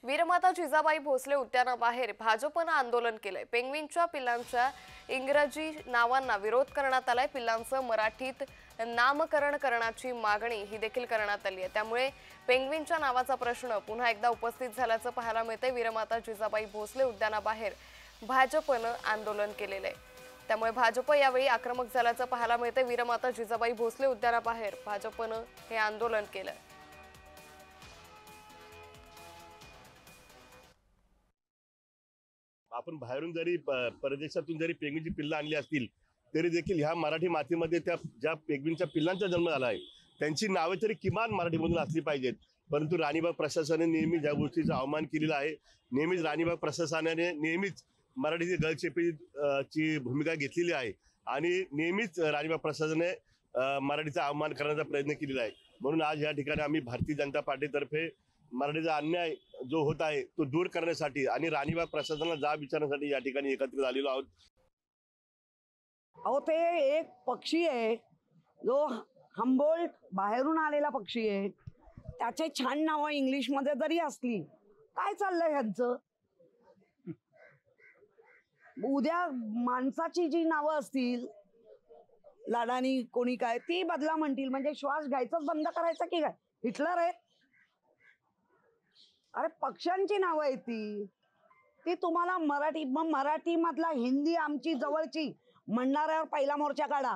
वीरमाता जिजाबाई भोसले उद्यानाबाहेर भाजपनं आंदोलन केलंय। पेंग्विनच्या पिल्लांच्या इंग्रजी नावांना विरोध करण्यात आलाय। पिल्लांचं मराठीत नामकरण करण्याची मागणी ही देखील करण्यात आली आहे। त्यामुळे पेंग्विनच्या नावाचा प्रश्न पुन्हा एकदा उपस्थित झाल्याचं पाहायला मिळतंय। वीरमाता जिजाबाई भोसले उद्यानाबाहेर भाजपनं आंदोलन केलेलं आहे। त्यामुळे भाजप यावेळी आक्रमक झाल्याचं पाहायला मिळतंय। वीरमाता जिजाबाई भोसले उद्यानाबाहेर भाजपनं हे आंदोलन केलं। आपण बाहेरून जरी परदेशातून जरी पेंग्विनची पिल्लं आणली असतील तरी देखील ह्या मराठी मातीमध्ये त्या ज्या पेंग्विनच्या पिल्लांचा जन्म झाला आहे त्यांची नावे तरी किमान मराठीमधून असली पाहिजेत। परंतु राणीबाग प्रशासनाने नेहमी ज्या गोष्टीचा अवमान केलेला आहे, नेहमीच राणीबाग प्रशासनाने नेहमीच मराठीची गळचेपीची भूमिका घेतलेली आहे आणि नेहमीच राणीबाग प्रशासनाने मराठीचा अवमान करण्याचा प्रयत्न केलेला आहे। म्हणून आज या ठिकाणी आम्ही भारतीय जनता पार्टीतर्फे मराठीचा अन्याय जो होत आहे तो दूर करण्यासाठी आणि राणीबाग प्रशासनाला जाब विचारण्यासाठी या ठिकाणी एकत्रित आलेलो आहोत। अहो, ते एक पक्षी आहे जो हम्बोल्ट बाहेरून आलेला पक्षी आहे, त्याचे छान नावं इंग्लिशमध्ये जरी असली, काय चाललंय ह्यांचं? उद्या माणसाची जी नावं असतील लाडानी कोणी काय ती बदला म्हणतील, म्हणजे श्वास घ्यायचाच बंद करायचं की काय? हिटलर आहे? अरे पक्ष्यांची नावं आहे ती तुम्हाला मराठी, मग मराठी मधला हिंदी आमची जवळची म्हणणाऱ्यावर पहिला मोर्चा काढा।